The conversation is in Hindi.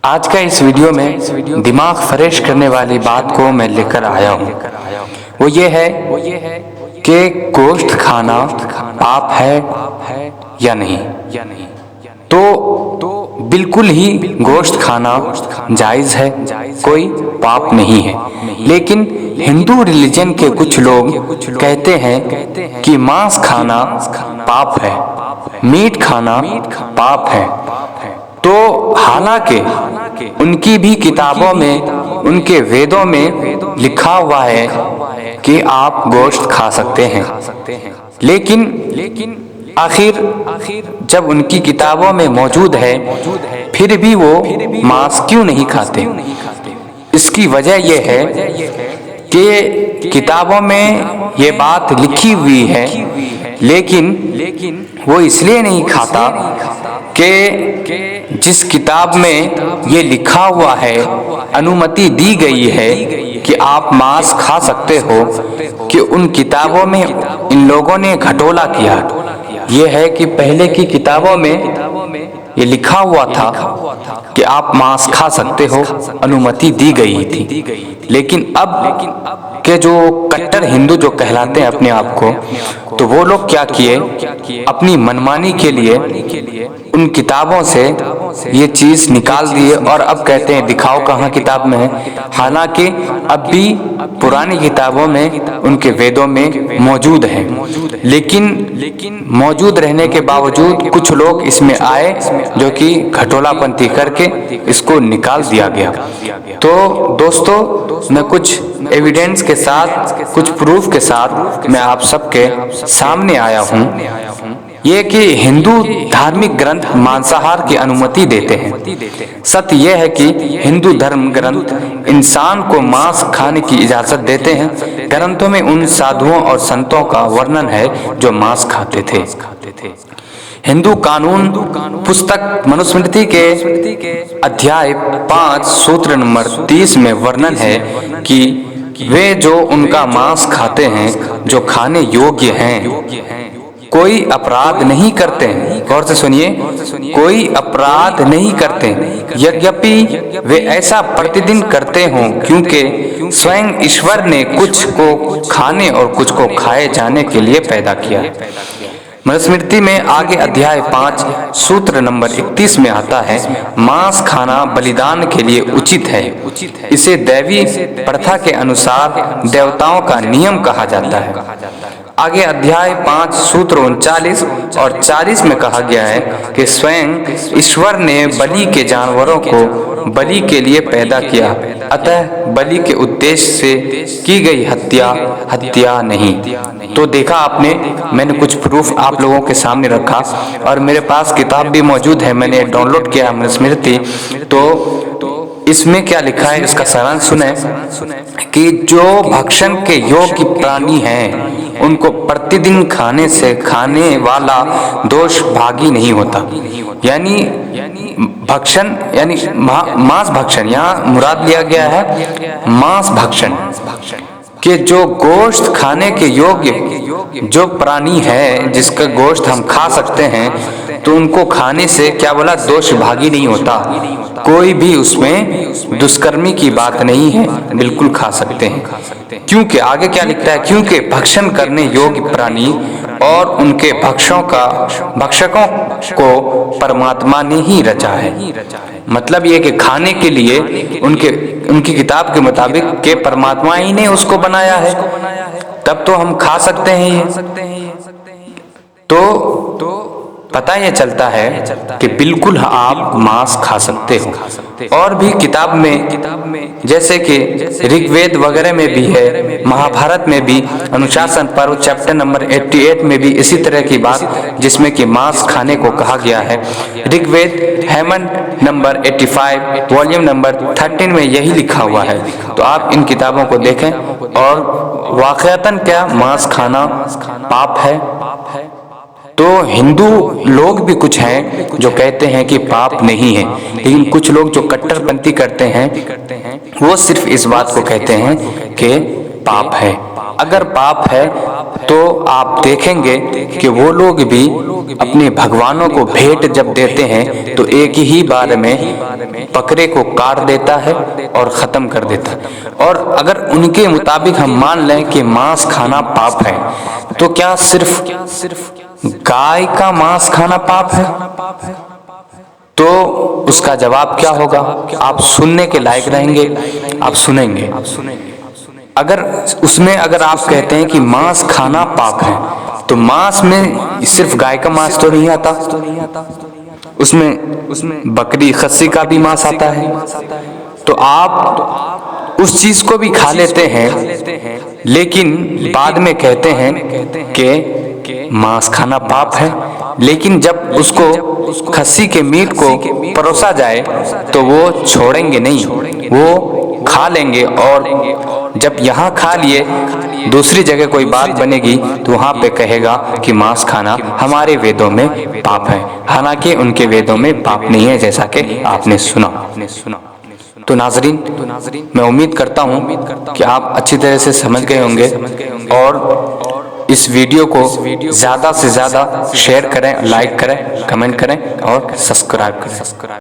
आज का इस वीडियो में दिमाग फ्रेश करने वाली बात को मैं लेकर आया हूँ। वो ये है कि गोश्त खाना पाप है या नहीं। तो बिल्कुल ही गोश्त खाना जायज़ है, कोई पाप नहीं है। लेकिन हिंदू रिलीजन के कुछ लोग कहते हैं कि मांस खाना पाप है, मीट खाना पाप है। तो हालांकि उनकी भी किताबों में, उनके वेदों में लिखा हुआ है कि आप गोश्त खा सकते हैं, लेकिन आखिर जब उनकी किताबों में मौजूद है फिर भी वो मांस क्यों नहीं खाते? इसकी वजह यह है कि किताबों में ये बात लिखी हुई है, लेकिन वो इसलिए नहीं खाता कि जिस किताब में ये लिखा हुआ है, अनुमति दी गई है कि आप मांस खा सकते हो, कि उन किताबों में इन लोगों ने घटोला किया। ये है कि पहले की किताबों में ये लिखा हुआ था कि आप मांस खा सकते हो, अनुमति दी गई थी। लेकिन अब के जो कट्टर हिंदू जो कहलाते हैं अपने आप को, तो वो लोग क्या किए, अपनी मनमानी के लिए उन किताबों से ये चीज़ निकाल दिए और अब कहते हैं दिखाओ कहाँ किताब में है। हालांकि अब भी पुरानी किताबों में, उनके वेदों में मौजूद है, लेकिन मौजूद रहने के बावजूद कुछ लोग इसमें आए जो कि घटोलापंती करके इसको निकाल दिया गया। तो दोस्तों, मैं कुछ एविडेंस के साथ, कुछ प्रूफ के साथ मैं आप सबके सामने आया हूँ। ये कि हिंदू धार्मिक ग्रंथ मांसाहार की अनुमति देते हैं। सत्य यह है कि हिंदू धर्म ग्रंथ इंसान को मांस खाने की इजाजत देते हैं। ग्रंथों में उन साधुओं और संतों का वर्णन है जो मांस खाते थे। हिंदू कानून पुस्तक मनुस्मृति के अध्याय 5 सूत्र नंबर 30 में वर्णन है कि वे जो उनका मांस खाते हैं, जो खाने योग्य हैं, कोई अपराध नहीं करते। गौर से सुनिए, कोई अपराध नहीं करते, यद्यपि वे ऐसा प्रतिदिन करते हों, क्योंकि स्वयं ईश्वर ने कुछ को खाने और कुछ को खाए जाने के लिए पैदा किया। मनुस्मृति में आगे अध्याय 5 सूत्र नंबर 31 में आता है, मांस खाना बलिदान के लिए उचित है। इसे दैवी प्रथा के अनुसार देवताओं का नियम कहा जाता है। आगे अध्याय 5 सूत्र 39 और 40 में कहा गया है कि स्वयं ईश्वर ने बलि के जानवरों को बलि के लिए पैदा किया, अतः बलि के उद्देश्य से की गई हत्या नहीं। तो देखा आपने, मैंने कुछ प्रूफ आप लोगों के सामने रखा और मेरे पास किताब भी मौजूद है, मैंने डाउनलोड किया मनुस्मृति। तो इसमें क्या लिखा है, इसका सारांश सुने कि जो भक्षण के योग्य प्राणी हैं, उनको प्रतिदिन खाने से खाने वाला दोष भागी नहीं होता। यानी भक्षण यानी मांस भक्षण, यहाँ मुराद लिया गया है मांस भक्षण, कि जो गोश्त खाने के योग्य जो प्राणी है, जिसका गोश्त हम खा सकते हैं, तो उनको खाने से क्या बोला, दोष भागी नहीं होता। कोई भी उसमें दुष्कर्मी की बात नहीं है, बिल्कुल खा सकते हैं। क्योंकि आगे क्या लिखता है, क्योंकि भक्षण करने योग्य प्राणी और उनके भक्षकों को परमात्मा ने ही रचा है। मतलब ये कि खाने के लिए उनकी किताब के मुताबिक के परमात्मा ही ने उसको बनाया है, तब तो हम खा सकते हैं ये। तो पता ये चलता है कि बिल्कुल आप मांस खा सकते हो। और भी किताब में, जैसे कि ऋग्वेद वगैरह में भी है, महाभारत में भी अनुशासन पर्व चैप्टर नंबर 88 में भी इसी तरह की बात, जिसमें कि मांस खाने को कहा गया है। ऋग्वेद हेमंत नंबर 85 वॉल्यूम नंबर 13 में यही लिखा हुआ है। तो आप इन किताबों को देखें और वाकईतन क्या मांस खाना पाप है। तो हिंदू लोग भी कुछ हैं जो कहते हैं कि पाप नहीं है, लेकिन कुछ लोग जो कट्टरपंथी करते हैं वो सिर्फ इस बात को कहते हैं कि पाप है। अगर पाप है तो आप देखेंगे कि वो लोग भी अपने भगवानों को भेंट जब देते हैं तो एक ही बार में बकरे को काट देता है और ख़त्म कर देता है। और अगर उनके मुताबिक हम मान लें कि मांस खाना पाप है, तो क्या सिर्फ गाय का मांस खाना पाप है? तो उसका जवाब क्या होगा? आप सुनने के लायक रहेंगे, आप सुनेंगे। अगर आप कहते हैं कि मांस खाना पाप है, तो मांस में सिर्फ गाय का मांस तो नहीं आता, उसमें बकरी खस्सी का भी मांस आता है। तो आप उस चीज को भी खा लेते हैं, लेकिन बाद में कहते हैं कि मांस खाना पाप है। लेकिन जब उसको खस्सी के मीट को परोसा जाए तो वो छोड़ेंगे नहीं, वो खा लेंगे। और जब यहाँ खा लिए, दूसरी जगह कोई बात बनेगी तो वहाँ पे कहेगा कि मांस खाना हमारे वेदों में पाप है, हालांकि उनके वेदों में पाप नहीं है, जैसा कि आपने सुना। तो नाजरीन, मैं उम्मीद करता हूँ कि आप अच्छी तरह से समझ गए होंगे और इस वीडियो को ज़्यादा से ज़्यादा शेयर करें, लाइक करें, कमेंट करें और सब्सक्राइब करें।